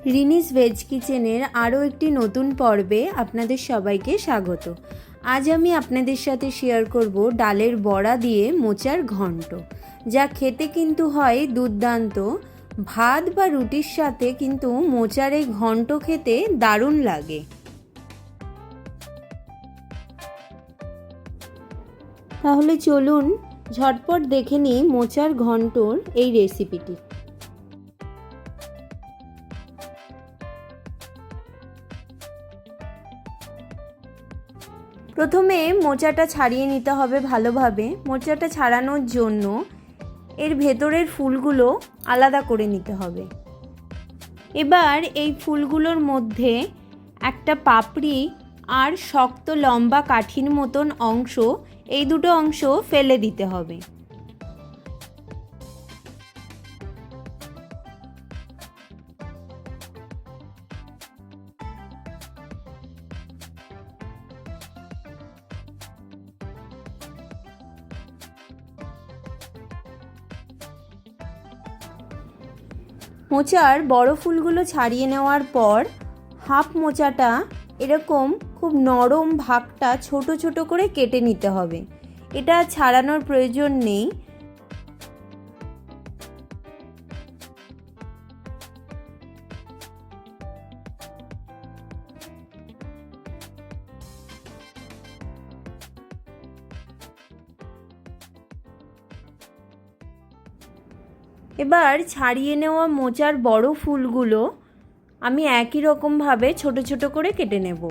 Rini's veg কিচেনের আরও একটি নতুন পর্বে আপনাদের সবাইকে স্বাগত। আজ আমি আপনাদের সাথে শেয়ার করব ডালের বড়া দিয়ে মোচার ঘন্ট, যা খেতে কিন্তু হয় দুর্দান্ত। ভাত বা রুটির সাথে কিন্তু মোচার এই ঘন্ট খেতে দারুণ লাগে। তাহলে চলুন ঝটপট দেখে নিই মোচার ঘন্টর এই রেসিপিটি। প্রথমে মোচাটা ছাড়িয়ে নিতে হবে ভালোভাবে। মোচাটা ছাড়ানোর জন্য এর ভেতরের ফুলগুলো আলাদা করে নিতে হবে। এবার এই ফুলগুলোর মধ্যে একটা পাপড়ি আর শক্ত লম্বা কাঠির মতন অংশ, এই দুটো অংশ ফেলে দিতে হবে। মোচার বড় ফুলগুলো ছাড়িয়ে নেওয়ার পর হাফ মোচাটা এরকম খুব নরম ভাগটা ছোট ছোট করে কেটে নিতে হবে। এটা ছাড়ানোর প্রয়োজন নেই। এবার ছাড়িয়ে নেওয়া মোচার বড় ফুলগুলো আমি একই রকমভাবে ছোট ছোট করে কেটে নেব।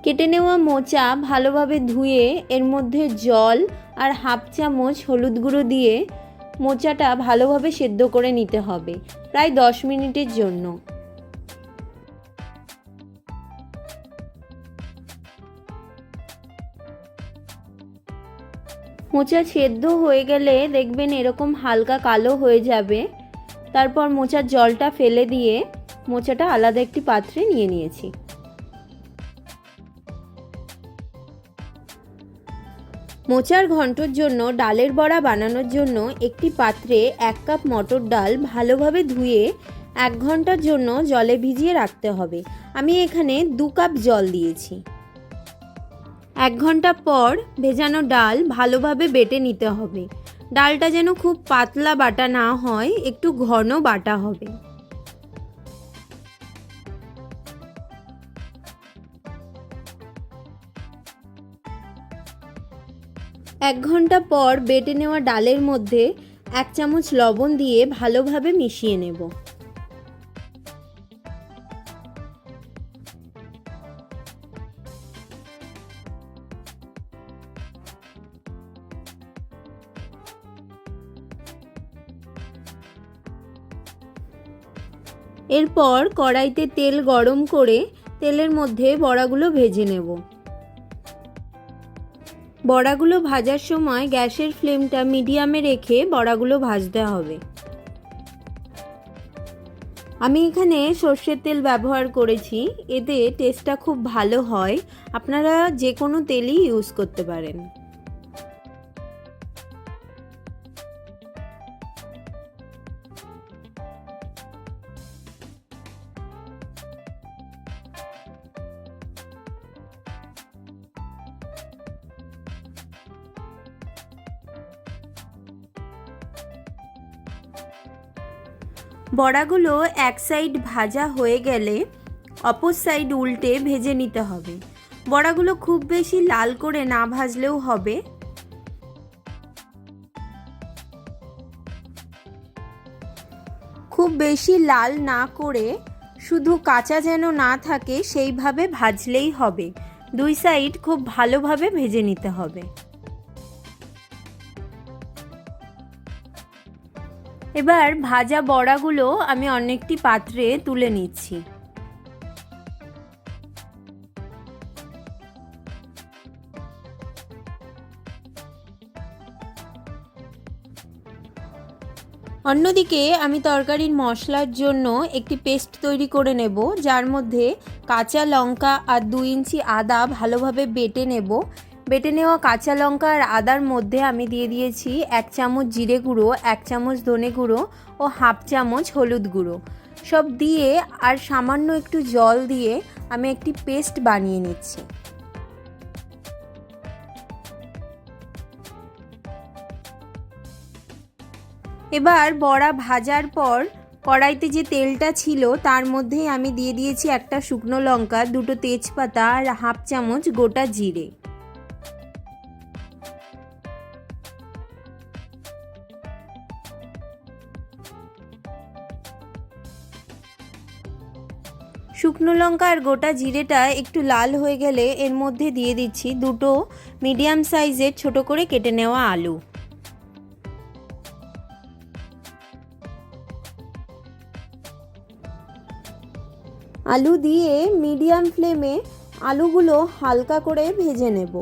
কেটে নেওয়া মোচা ভালোভাবে ধুয়ে এর মধ্যে জল আর হাফ চামচ হলুদ গুঁড়ো দিয়ে মোচাটা ভালোভাবে সেদ্ধ করে নিতে হবে, প্রায় 10 মিনিটের জন্য। মোচা সেদ্ধ হয়ে গেলে দেখবেন এরকম হালকা কালো হয়ে যাবে। তারপর মোচার জলটা ফেলে দিয়ে মোচাটা আলাদা একটি পাত্রে নিয়ে নিয়েছি। মোচার ঘন্টর জন্য ডালের বড়া বানানোর জন্য একটি পাত্রে 1 কাপ মটর ডাল ভালোভাবে ধুয়ে 1 ঘন্টার জন্য জলে ভিজিয়ে রাখতে হবে। আমি এখানে 2 কাপ জল দিয়েছি। 1 ঘন্টা পর ভেজানো ডাল ভালোভাবে বেটে নিতে হবে। ডালটা যেন খুব পাতলা বাটা না হয়, একটু ঘন বাটা হবে। এক ঘন্টা পর বেটে নেওয়া ডালের মধ্যে 1 চামচ লবণ দিয়ে ভালোভাবে মিশিয়ে নেব। এরপর কড়াইতে তেল গরম করে তেলের মধ্যে বড়াগুলো ভেজে নেব। বড়াগুলো ভাজার সময় গ্যাসের ফ্লেমটা মিডিয়ামে রেখে বড়াগুলো ভাজতে হবে। আমি এখানে সর্ষের তেল ব্যবহার করেছি, এতে টেস্টটা খুব ভালো হয়। আপনারা যে কোনো তেলই ইউজ করতে পারেন। বড়াগুলো এক সাইড ভাজা হয়ে গেলে অপর সাইড উল্টে ভেজে নিতে হবে। বড়াগুলো খুব বেশি লাল করে না ভাজলেও হবে। খুব বেশি লাল না করে শুধু কাঁচা যেন না থাকে সেইভাবে ভাজলেই হবে। 2 সাইড খুব ভালোভাবে ভেজে নিতে হবে। এবার ভাজা বড়াগুলো আমি অন্য একটি পাত্রে তুলে নিচ্ছি। অন্যদিকে আমি তরকারির মশলার জন্য একটি পেস্ট তৈরি করে নেব, যার মধ্যে কাঁচা লঙ্কা আর 2 ইঞ্চি আদা ভালোভাবে বেটে নেব। বেটে নেওয়া কাঁচা লঙ্কা আর আদার মধ্যে আমি দিয়ে দিয়েছি 1 চামচ জিরে গুঁড়ো, 1 চামচ ধনে গুঁড়ো ও হাফ চামচ হলুদ গুঁড়ো। সব দিয়ে আর সামান্য একটু জল দিয়ে আমি একটি পেস্ট বানিয়ে নিচ্ছি। এবার বড়া ভাজার পর কড়াইতে যে তেলটা ছিল তার মধ্যেই আমি দিয়ে দিয়েছি একটা শুকনো লঙ্কা, 2টো তেজপাতা আর হাফ চামচ গোটা জিরে। শুকনো লঙ্কা আর গোটা জিরেটা একটু লাল হয়ে গেলে এর মধ্যে দিয়ে দিচ্ছি 2টো মিডিয়াম সাইজের ছোট করে কেটে নেওয়া আলু। আলু দিয়ে মিডিয়াম ফ্লেমে আলুগুলো হালকা করে ভেজে নেব।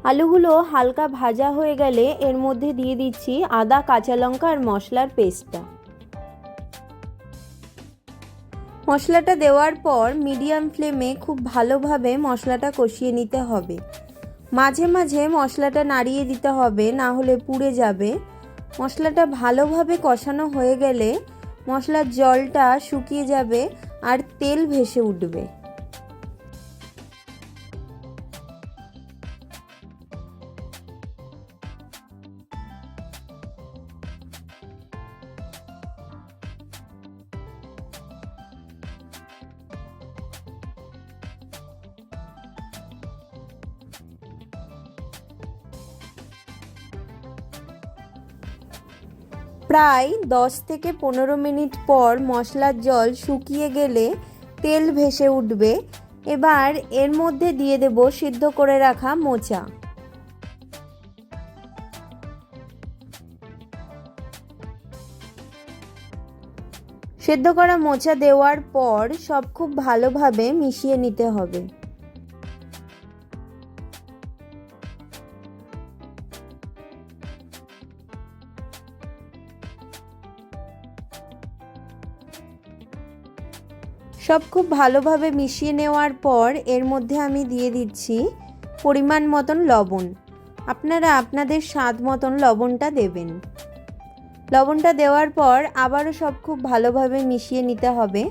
আলুগুলো হালকা ভাজা হয়ে গেলে এর মধ্যে দিয়ে দিচ্ছি আদা, কাঁচা লঙ্কা আর মশলার পেস্টটা। মশলাটা দেওয়ার পর মিডিয়াম ফ্লেমে খুব ভালোভাবে মশলাটা কষিয়ে নিতে হবে। মাঝে মাঝে মশলাটা নাড়িয়ে দিতে হবে, না হলে পুড়ে যাবে। মশলাটা ভালোভাবে কষানো হয়ে গেলে মশলার জলটা শুকিয়ে যাবে আর তেল ভেসে উঠবে। প্রায় 10 থেকে 15 মিনিট পর মশলার জল শুকিয়ে গেলে তেল ভেসে উঠবে। এবার এর মধ্যে দিয়ে দেব সিদ্ধ করে রাখা মোচা। সিদ্ধ করা মোচা দেওয়ার পর সব খুব ভালোভাবে মিশিয়ে নিতে হবে। সব খুব ভালোভাবে মিশিয়ে নেওয়ার পর এর মধ্যে আমি দিয়ে দিচ্ছি পরিমাণ মতন লবণ। আপনারা আপনাদের স্বাদ মতন লবণটা দেবেন। লবণটা দেওয়ার পর আবারও সব খুব ভালোভাবে মিশিয়ে নিতে হবে।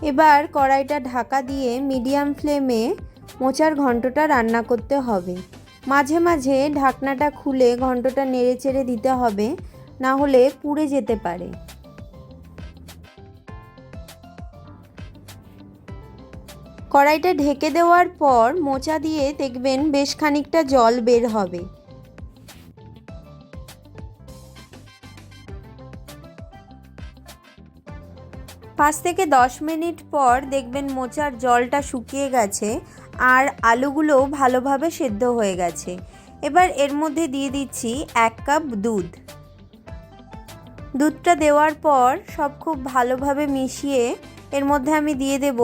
এবার কড়াইটা ঢাকা দিয়ে মিডিয়াম ফ্লেমে মোচার ঘন্টটা রান্না করতে হবে। মাঝে মাঝে ঢাকনাটা খুলে ঘন্টটা নেড়েচেড়ে দিতে হবে, না হলে পুড়ে যেতে পারে। কড়াইটা ঢেকে দেওয়ার পর মোচা দিয়ে দেখবেন বেশ খানিকটা জল বের হবে। 5 থেকে 10 মিনিট পর দেখবেন মোচার জলটা শুকিয়ে গেছে আর আলুগুলোও ভালোভাবে সেদ্ধ হয়ে গেছে। এবার এর মধ্যে দিয়ে দিচ্ছি 1 কাপ দুধ। দুধটা দেওয়ার পর সব খুব ভালোভাবে মিশিয়ে এর মধ্যে আমি দিয়ে দেব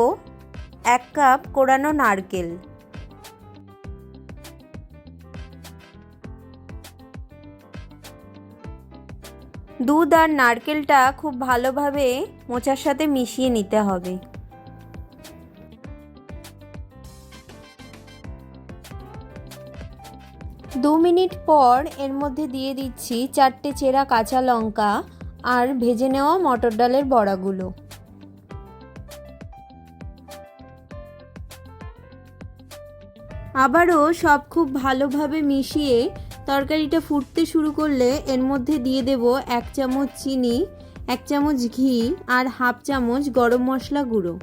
1 কাপ কোড়ানো নারকেল। দুধ আর নারকেলটা খুব ভালোভাবে মোচার সাথে মিশিয়ে নিতে হবে। দু মিনিট পর এর মধ্যে দিয়ে দিচ্ছি 4টে চেরা কাঁচা লঙ্কা আর ভেজে নেওয়া মটর ডালের বড়াগুলো। আবারও সব খুব ভালোভাবে মিশিয়ে তরকারিটা ফুটতে শুরু করলে এর মধ্যে দিয়ে দেব 1 চামচ চিনি, 1 চামচ ঘি আর হাফ চামচ গরম মশলা গুঁড়ো।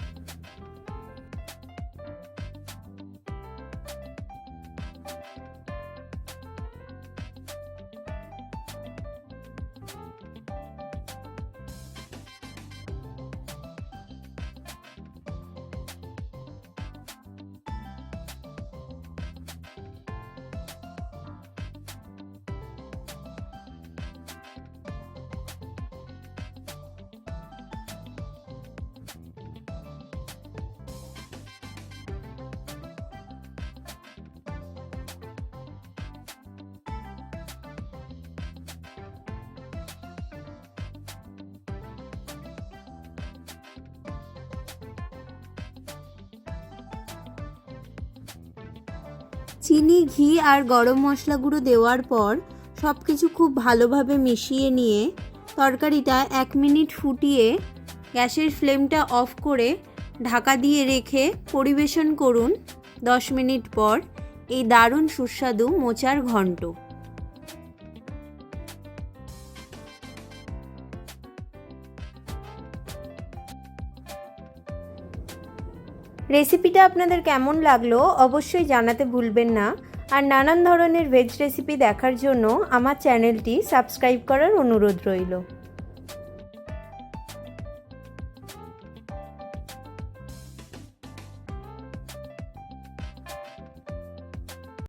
চিনি, ঘি আর গরম মশলা গুঁড়ো দেওয়ার পর সব কিছু খুব ভালোভাবে মিশিয়ে নিয়ে তরকারিটা 1 মিনিট ফুটিয়ে গ্যাসের ফ্লেমটা অফ করে ঢাকা দিয়ে রেখে পরিবেশন করুন 10 মিনিট পর এই দারুণ সুস্বাদু মোচার ঘন্ট। রেসিপিটা আপনাদের কেমন লাগলো অবশ্যই জানাতে ভুলবেন না। আর নানান ধরনের ভেজ রেসিপি দেখার জন্য আমার চ্যানেলটি সাবস্ক্রাইব করার অনুরোধ রইল।